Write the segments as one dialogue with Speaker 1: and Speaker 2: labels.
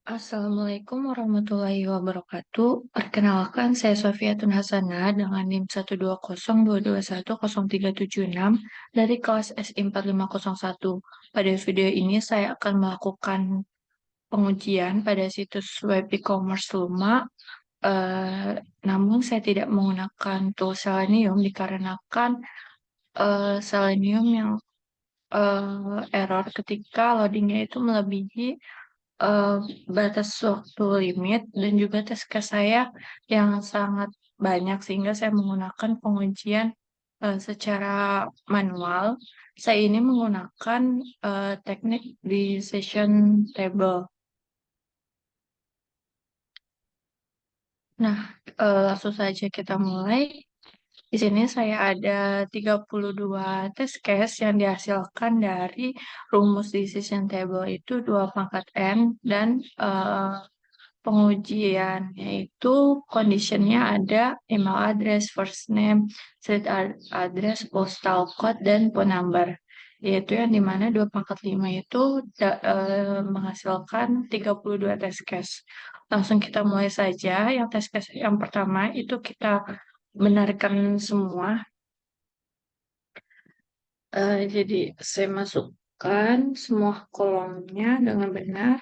Speaker 1: Assalamualaikum warahmatullahi wabarakatuh. Perkenalkan, saya Sofiatun Hasanah dengan NIM 12022210376 dari kelas SI 4501. Pada video ini saya akan melakukan pengujian pada situs web e-commerce Luma. Namun saya tidak menggunakan tool Selenium dikarenakan Selenium yang error ketika loadingnya itu melebihi eh, batas waktu limit dan juga tes case saya yang sangat banyak sehingga saya menggunakan pengujian secara manual. Saya ini menggunakan teknik decision table. Nah, langsung saja kita mulai. Di sini saya ada 32 test case yang dihasilkan dari rumus decision table itu 2 pangkat N dan pengujian, yaitu conditionnya ada email address, first name, street address, postal code, dan phone number. Yaitu yang dimana 2 pangkat 5 itu menghasilkan 32 test case. Langsung kita mulai saja. Yang test case yang pertama itu kita benarkan semua. Jadi saya masukkan semua kolomnya dengan benar.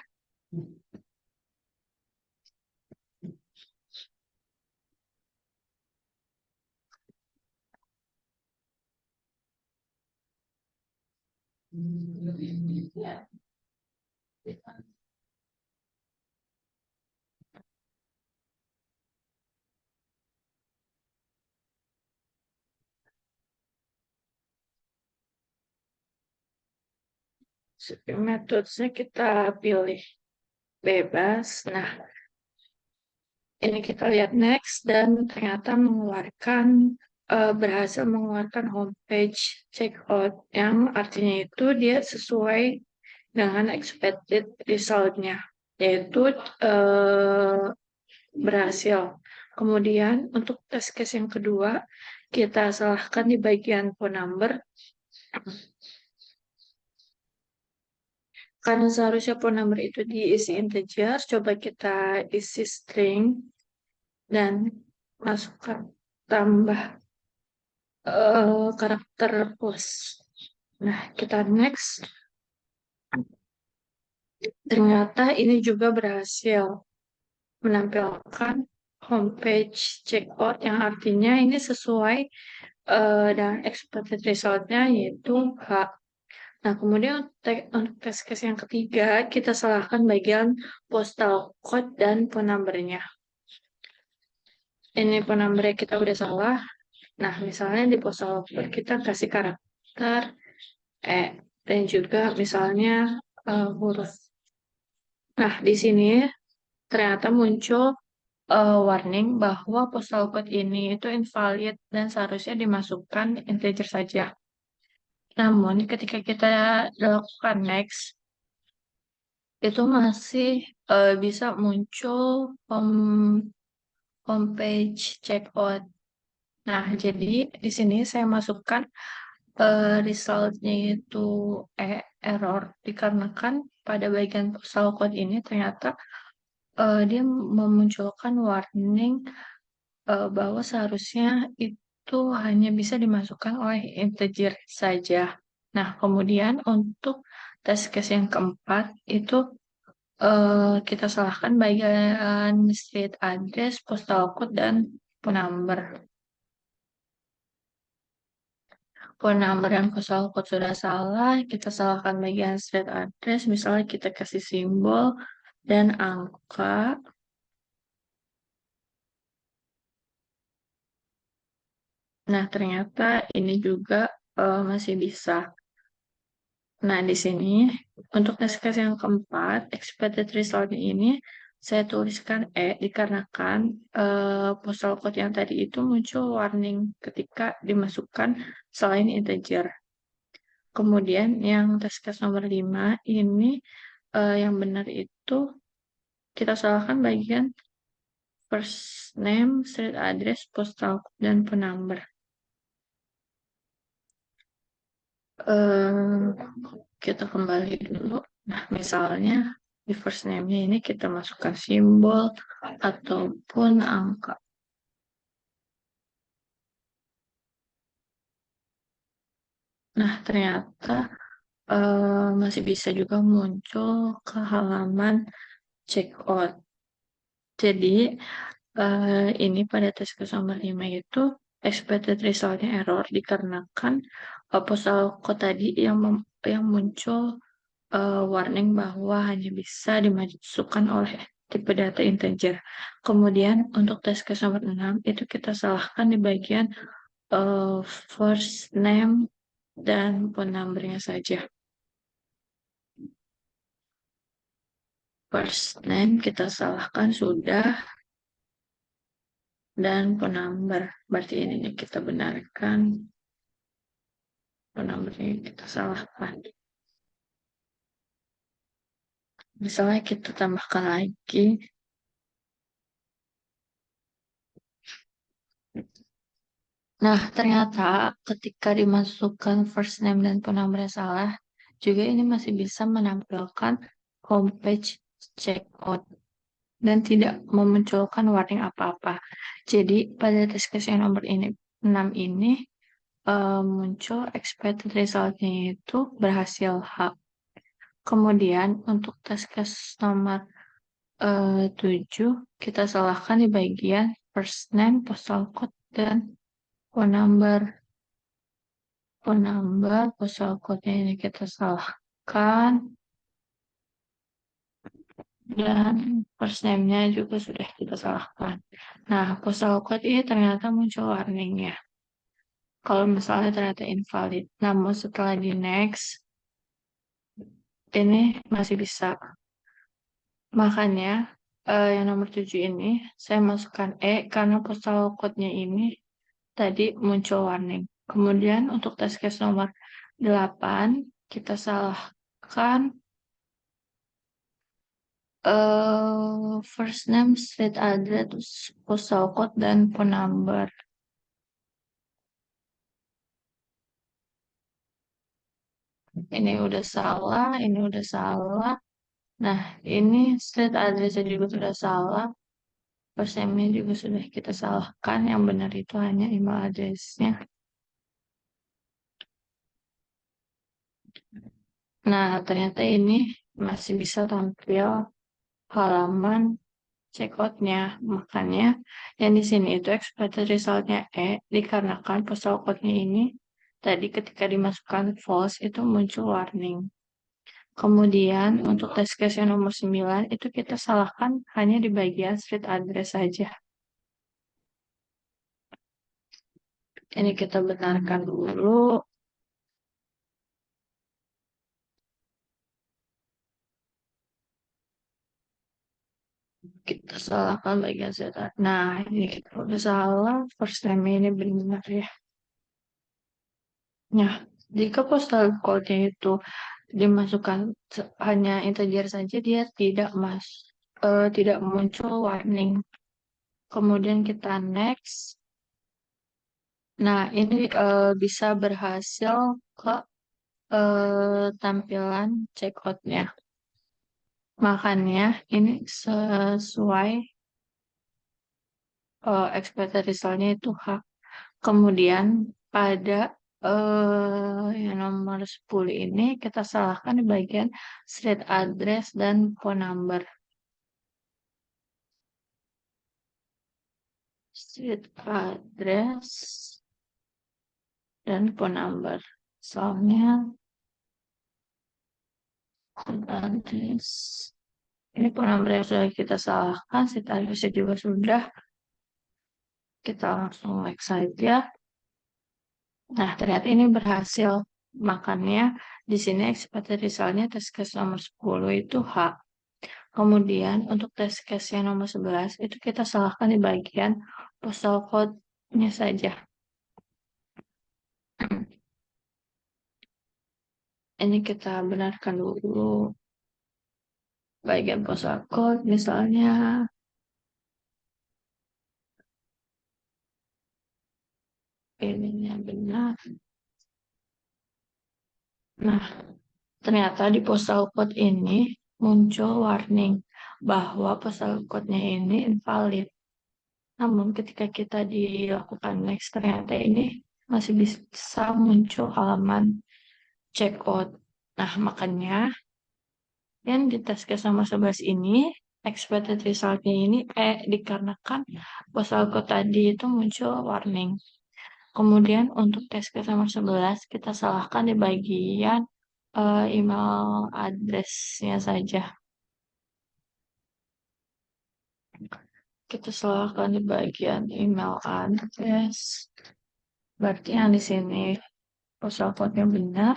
Speaker 1: Metodenya kita pilih bebas. Nah, ini kita lihat next dan ternyata berhasil mengeluarkan homepage checkout yang artinya itu dia sesuai dengan expected result-nya, yaitu berhasil. Kemudian untuk test case yang kedua, kita salahkan di bagian phone number. Karena seharusnya phone number itu diisi integer, coba kita isi string dan masukkan tambah karakter plus. Nah, kita next. Ternyata ini juga berhasil menampilkan homepage checkout yang artinya ini sesuai dengan expected result-nya yaitu H. Nah, kemudian untuk test case yang ketiga, kita salahkan bagian postal code dan phone number-nya. Ini phone number-nya kita udah salah. Nah, misalnya di postal code kita kasih karakter E dan juga misalnya huruf. Nah, di sini ternyata muncul warning bahwa postal code ini itu invalid dan seharusnya dimasukkan integer saja. Namun, ketika kita lakukan next, itu masih bisa muncul homepage checkout. Nah, jadi di sini saya masukkan resultnya itu error dikarenakan pada bagian postal code ini ternyata dia memunculkan warning bahwa seharusnya itu hanya bisa dimasukkan oleh integer saja. Nah, kemudian untuk test case yang keempat itu kita salahkan bagian street address, postal code, dan phone number. Phone number dan postal code sudah salah, kita salahkan bagian street address, misalnya kita kasih simbol dan angka. Nah, ternyata ini juga masih bisa. Nah, di sini untuk test case yang keempat, expected result ini saya tuliskan dikarenakan postal code yang tadi itu muncul warning ketika dimasukkan selain integer. Kemudian yang test case nomor 5 ini yang benar itu kita salahkan bagian first name, street address, postal code, dan phone number. Kita kembali dulu. Nah, misalnya Di first name-nya ini kita masukkan simbol ataupun angka. Nah, ternyata masih bisa juga muncul ke halaman checkout. Jadi, ini pada tes case nomor 5 itu expected result-nya error dikarenakan postal code tadi yang muncul warning bahwa hanya bisa dimasukkan oleh tipe data integer. Kemudian untuk tes case nomor 6 itu kita salahkan di bagian eh, first name dan phone number-nya saja. First name kita salahkan sudah dan phone number. Berarti ini kita benarkan, phone number-nya kita salahkan. Misalnya kita tambahkan lagi. Nah, ternyata ketika dimasukkan first name dan phone number salah, juga ini masih bisa menampilkan homepage checkout dan tidak memunculkan warning apa-apa. Jadi pada test case yang nomor 6 ini muncul expected result-nya itu berhasil H. Kemudian untuk test case nomor 7 kita salahkan di bagian first name, postal code, dan phone number. Phone number, postal code-nya ini kita salahkan. Dan first name-nya juga sudah kita salahkan. Nah, postal code ini ternyata muncul warning-nya. Kalau misalnya ternyata invalid. Namun setelah di next, ini masih bisa. Makanya yang nomor 7 ini saya masukkan E karena postal code-nya ini tadi muncul warning. Kemudian untuk test case nomor 8 kita salahkan first name, street address, postal code, dan phone number. Ini udah salah, ini udah salah. Nah, ini street address juga sudah salah. First name-nya juga sudah kita salahkan. Yang benar itu hanya email address-nya. Nah, ternyata ini masih bisa tampil halaman checkout-nya. Makanya yang di sini itu expected result-nya E dikarenakan postal code-nya ini tadi ketika dimasukkan false itu muncul warning. Kemudian untuk test case yang nomor 9 itu kita salahkan hanya di bagian street address saja. Ini kita benarkan dulu. Kita salahkan bagian street address. Nah, ini kita udah salah. First time ini benar ya. Nah, jika postal code-nya itu dimasukkan hanya integer saja, dia tidak muncul warning. Kemudian kita next. Nah, ini bisa berhasil ke tampilan checkout-nya. Makanya ini sesuai expected result-nya itu H. Kemudian pada yang nomor 10 ini kita salahkan di bagian street address dan phone number. Street address dan phone number. Soalnya street address. Ini phone number yang sudah kita salahkan, street address juga sudah. Kita langsung like saja. Nah, ternyata ini berhasil. Makanya di sini expected result-nya test case nomor 10 itu H. Kemudian untuk test case yang nomor 11 itu kita salahkan di bagian postal code-nya saja. Ini kita benarkan dulu bagian postal code misalnya. Ininya benar. Nah, ternyata di postal code ini muncul warning bahwa postal code-nya ini invalid. Namun ketika kita dilakukan next, ternyata ini masih bisa muncul halaman checkout. Nah, makanya yang di tes case nomor 11 ini, expected result-nya ini dikarenakan postal code tadi itu muncul warning. Kemudian untuk tes case nomor 11, kita salahkan di bagian email address-nya saja. Kita salahkan di bagian email address. Berarti yang di sini postal code-nya benar.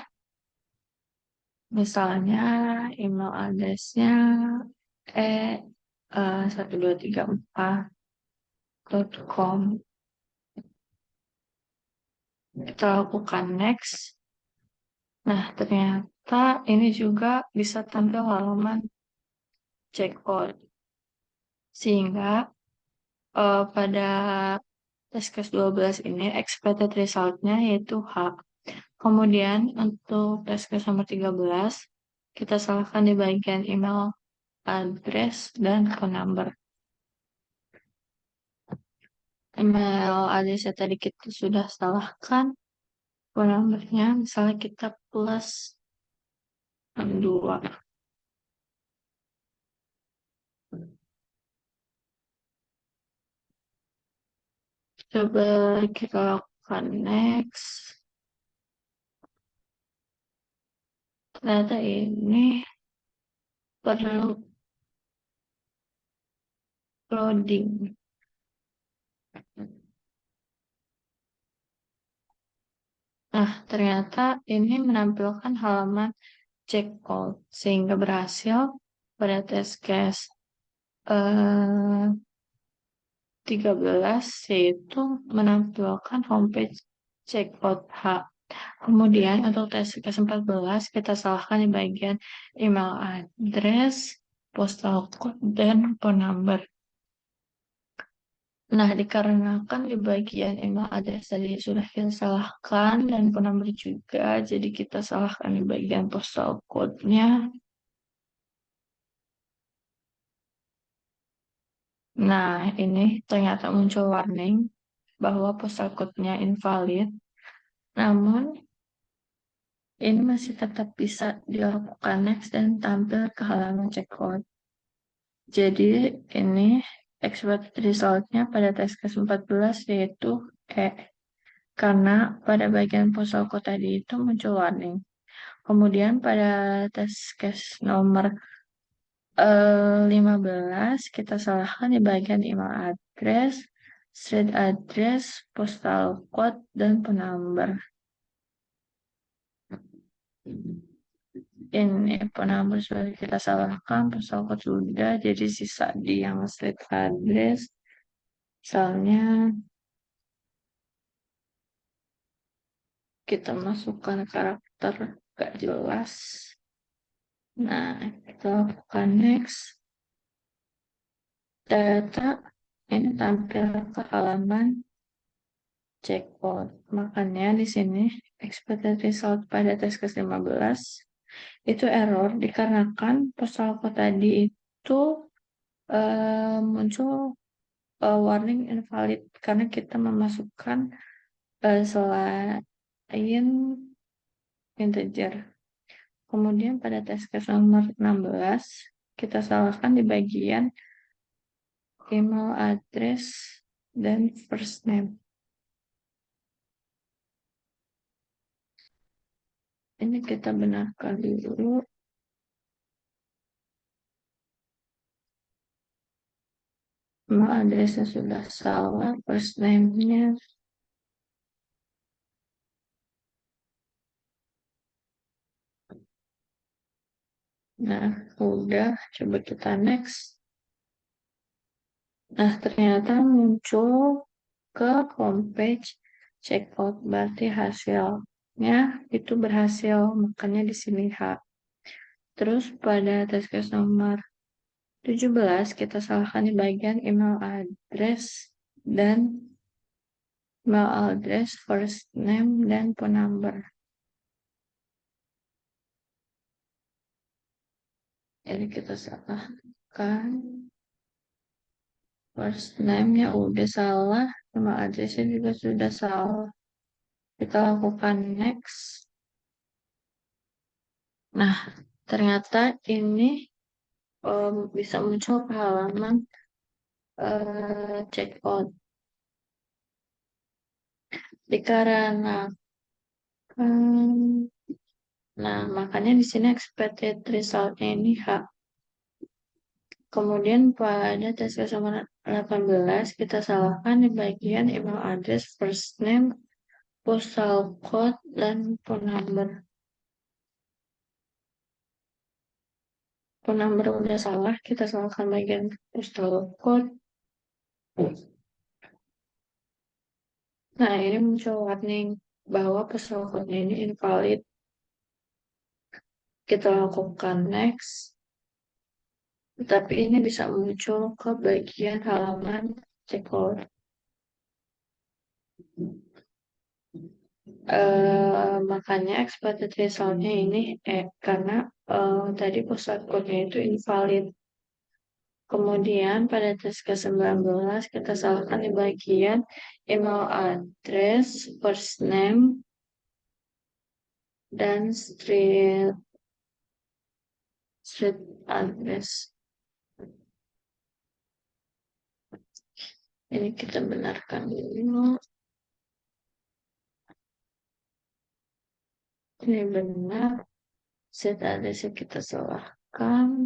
Speaker 1: Misalnya email address-nya e 1234.com. Kita lakukan next. Nah, ternyata ini juga bisa tampil halaman checkout. Sehingga pada tes case 12 ini expected result-nya yaitu H. Kemudian untuk tes case nomor 13, kita salahkan di bagian email address dan phone number. Email address tadi kita sudah salahkan, phone number-nya misalnya kita plus 62. Coba kita lakukan next. Ternyata ini perlu loading. Nah, ternyata ini menampilkan halaman checkout sehingga berhasil pada test case 13 yaitu menampilkan homepage checkout H. Kemudian untuk tes case 14 kita salahkan di bagian email address, postal code, dan phone number. Nah, dikarenakan di bagian email address tadi sudah kita salahkan dan phone number juga, jadi kita salahkan di bagian postal code-nya. Nah, ini ternyata muncul warning bahwa postal code-nya invalid. Namun, ini masih tetap bisa dilakukan next dan tampil ke halaman checkout. Jadi, ini expected result-nya pada tes case 14 yaitu E. Karena pada bagian postal code tadi itu muncul warning. Kemudian pada tes case nomor 15 kita salahkan di bagian email address, street address, postal code, dan phone number. Ini phone number sudah kita salahkan, postal code sudah, jadi sisa di yang street address. Misalnya kita masukkan karakter gak jelas. Nah, kita lakukan next. Data ini tampil ke halaman checkout. Makanya di sini expected result pada tes case 15 itu error dikarenakan postal code tadi itu muncul warning invalid karena kita memasukkan selain integer. Kemudian pada tes case nomor 16 kita salahkan di bagian email address dan first name. Ini kita benarkan dulu. Email addressnya sudah salah, first name-nya. Nah, udah. Coba kita next. Nah, ternyata muncul ke homepage checkout. Berarti hasilnya itu berhasil. Makanya di sini H. Terus pada test case nomor 17 kita salahkan di bagian email address dan email address, first name, dan phone number. Ini kita salahkan. First name-nya udah salah, nama address-nya juga sudah salah. Kita lakukan next. Nah, ternyata ini bisa muncul ke halaman checkout. Dikarenakan, nah makanya di sini expected result-nya ini H. Kemudian pada tes kesamaan 18 kita salahkan di bagian email address, first name, postal code, dan phone number. Phone number udah salah, kita salahkan bagian postal code. Nah, ini muncul warning bahwa postal code-nya ini invalid. Kita lakukan next. Tapi ini bisa muncul ke bagian halaman checkout. Makanya expected result-nya ini karena tadi postal code-nya itu invalid. Kemudian pada tes ke-19 kita salahkan di bagian email address, first name, dan street address. Ini kita benarkan dulu. Ini benar. Street address kita salahkan.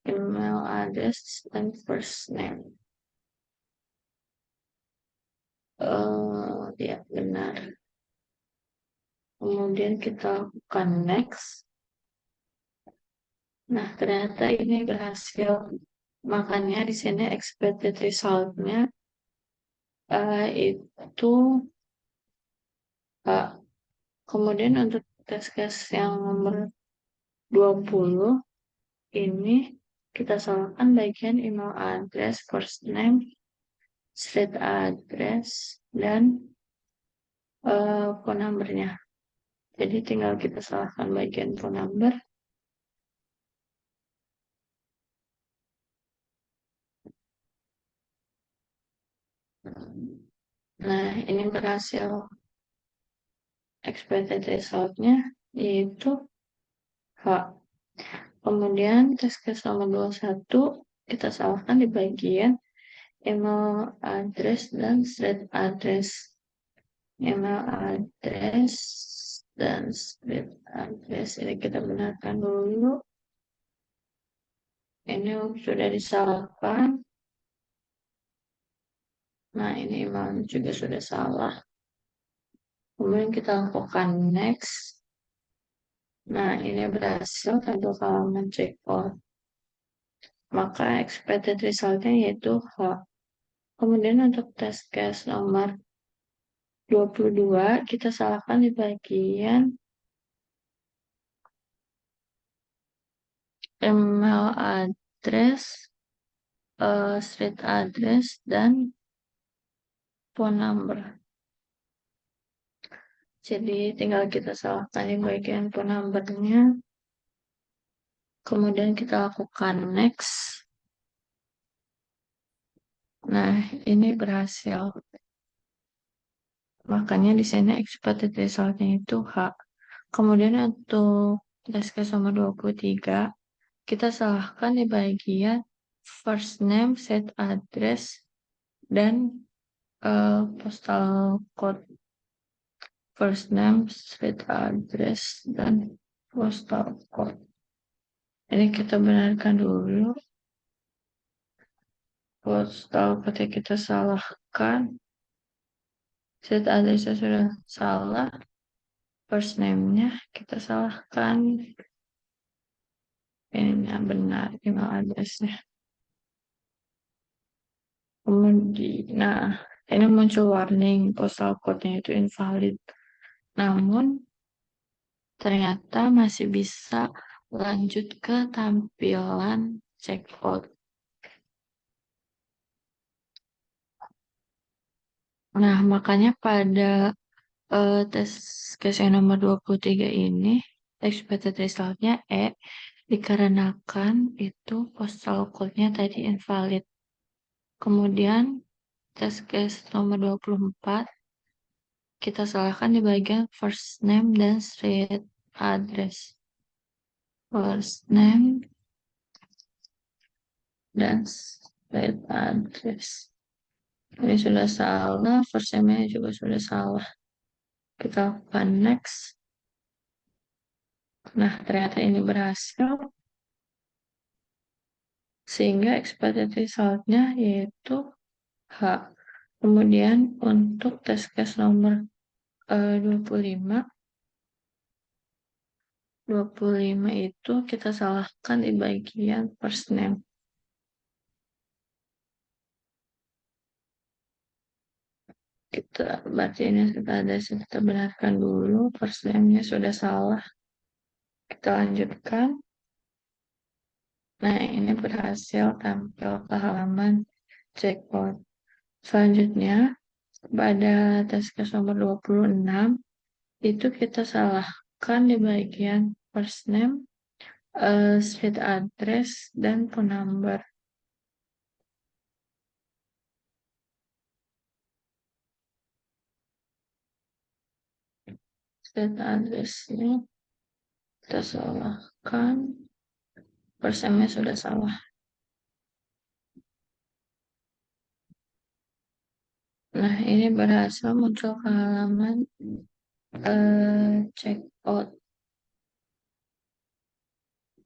Speaker 1: Email address dan first name. Ya benar. Kemudian kita lakukan next. Nah, ternyata ini berhasil. Makanya di sini expected result-nya itu kemudian untuk tes case yang nomor 20 ini kita salahkan bagian email address, first name, street address, dan phone number-nya. Jadi tinggal kita salahkan bagian phone number. Nah, ini berhasil. Expected result-nya yaitu H. Kemudian tes case nomor 21 kita salahkan di bagian email address dan street address. Email address dan street address ini kita benarkan dulu. Ini sudah disalahkan. Nah, ini email juga sudah salah. Kemudian kita lakukan next. Nah, ini berhasil untuk halaman checkout. Maka expected result-nya yaitu H. Kemudian untuk tes case nomor 22, kita salahkan di bagian email address, street address, dan phone number. Jadi tinggal kita salahkan di bagian phone number-nya. Kemudian kita lakukan next. Nah, ini berhasil. Makanya di sini expected result-nya itu H. Kemudian untuk tes case nomor 23, kita salahkan di bagian first name, set address, dan postal code. First name, street address, dan postal code. Ini kita benarkan dulu. Postal code kita salahkan. Street address sudah salah. First name-nya kita salahkan. Ini yang benar email address-nya. Kemudian, nah, ini muncul warning postal code-nya itu invalid. Namun, ternyata masih bisa lanjut ke tampilan checkout. Nah, makanya pada tes case yang nomor 23 ini, expected resultnya E, dikarenakan itu postal code-nya tadi invalid. Kemudian test case nomor 24, kita salahkan di bagian first name dan street address. First name dan street address. Ini sudah salah, first name-nya juga sudah salah. Kita lakukan next. Nah, ternyata ini berhasil. Sehingga expected result-nya yaitu H. Kemudian untuk test case nomor 25 itu kita salahkan di bagian first name. Berarti ini kita benarkan dulu, first name-nya sudah salah. Kita lanjutkan. Nah, ini berhasil tampil ke halaman checkpoint. Selanjutnya, pada test case nomor 26, itu kita salahkan di bagian first name, street address, dan phone number. Street address-nya kita salahkan, first name-nya sudah salah. Nah, ini berhasil muncul ke halaman check out.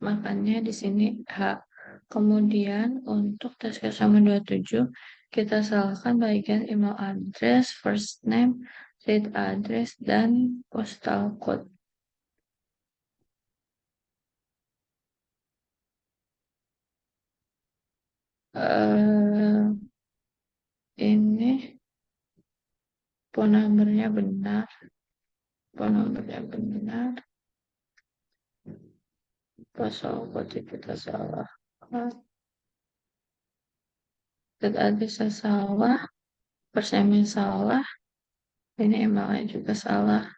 Speaker 1: Makanya di sini H. Kemudian untuk tes case nomor 27, kita salahkan bagian email address, first name, street address, dan postal code. Ini phone number-nya benar. Phone number-nya benar. Postal code kita salah. Street address-nya salah. First name-nya salah. Ini email-nya juga salah.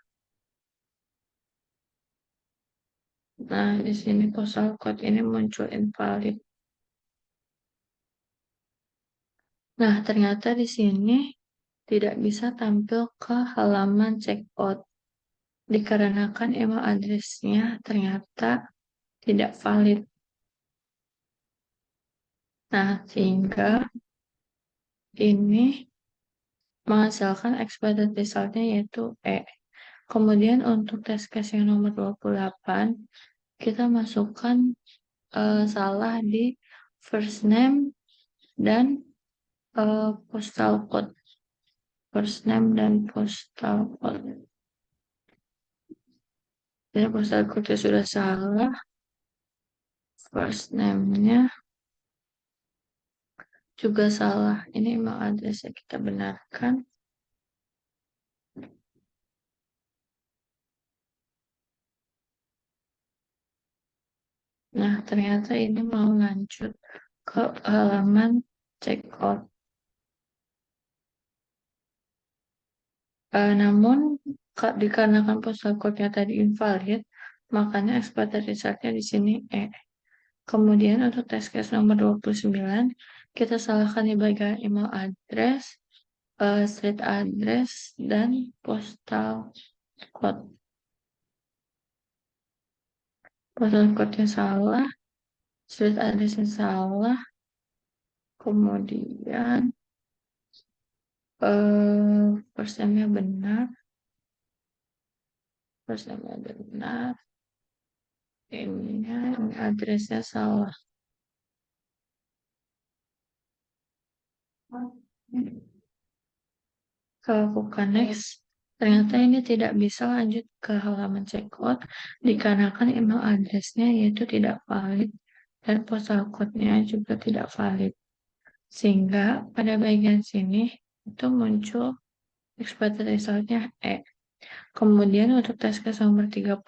Speaker 1: Nah, di sini postal code ini muncul invalid. Nah, ternyata di sini tidak bisa tampil ke halaman checkout dikarenakan email address-nya ternyata tidak valid. Nah, sehingga ini menghasilkan expected result-nya yaitu E. Kemudian untuk test case yang nomor 28, kita masukkan salah di first name dan postal code. First name dan postal code. Jadi postal code sudah salah. First name-nya juga salah. Ini email address yang kita benarkan. Nah, ternyata ini mau lanjut ke halaman checkout. Namun, dikarenakan postal code-nya tadi invalid, makanya expected result-nya di sini E. Kemudian untuk test case nomor 29, kita salahkan di bagian email address, street address, dan postal code. Postal code-nya salah, street address-nya salah, kemudian first name-nya benar, ini address-nya salah. Kalau bukan next, ternyata ini tidak bisa lanjut ke halaman checkout dikarenakan email address-nya yaitu tidak valid dan postal code-nya juga tidak valid. Sehingga pada bagian sini itu muncul expected result-nya E. Kemudian untuk test case nomor 30,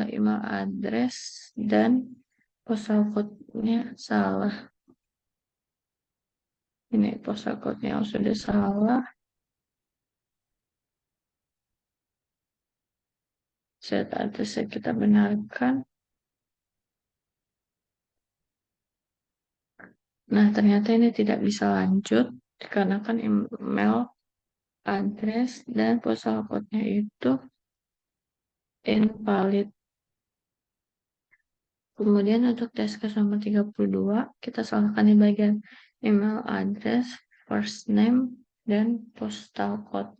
Speaker 1: email address dan postal code-nya salah. Ini postal code-nya yang sudah salah. Set address kita benarkan. Nah, ternyata ini tidak bisa lanjut dikarenakan email address dan postal code-nya itu invalid. Kemudian untuk test case nomor 32, kita salahkan di bagian email address, first name, dan postal code.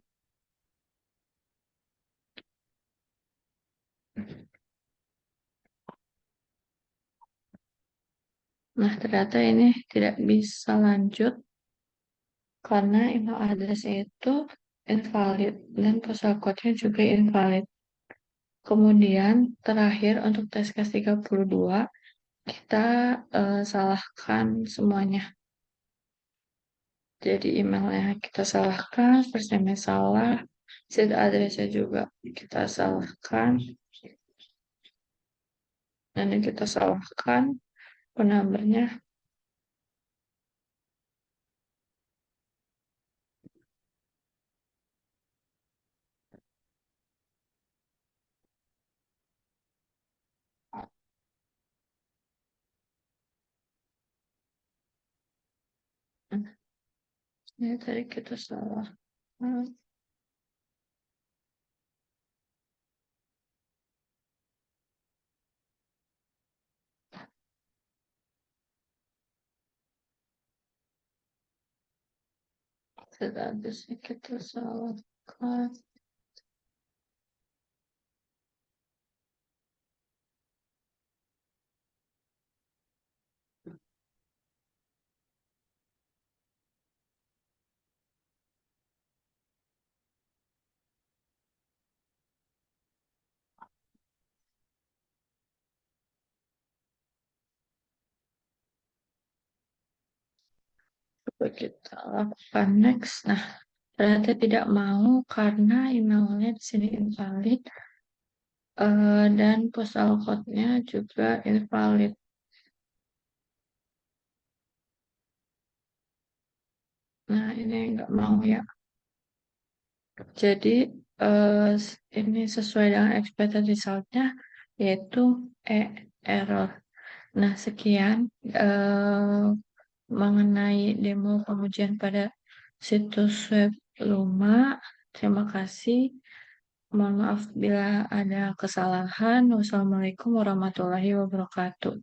Speaker 1: Nah, ternyata ini tidak bisa lanjut karena email address itu invalid dan postal code-nya juga invalid. Kemudian terakhir untuk tes case 32, kita salahkan semuanya. Jadi emailnya kita salahkan, first name salah, set address-nya juga kita salahkan, dan yang kita salahkan phone number-nya. Ini tadi kita salahkan. Set address-nya kita salahkan. Coba kita lakukan next. Nah, ternyata tidak mau karena emailnya di sini invalid, dan postal code-nya juga invalid. Nah, ini nggak mau ya. Jadi ini sesuai dengan expected result-nya, yaitu error. Nah, sekian mengenai demo pengujian pada situs web Luma. Terima kasih. Mohon maaf bila ada kesalahan. Wassalamualaikum warahmatullahi wabarakatuh.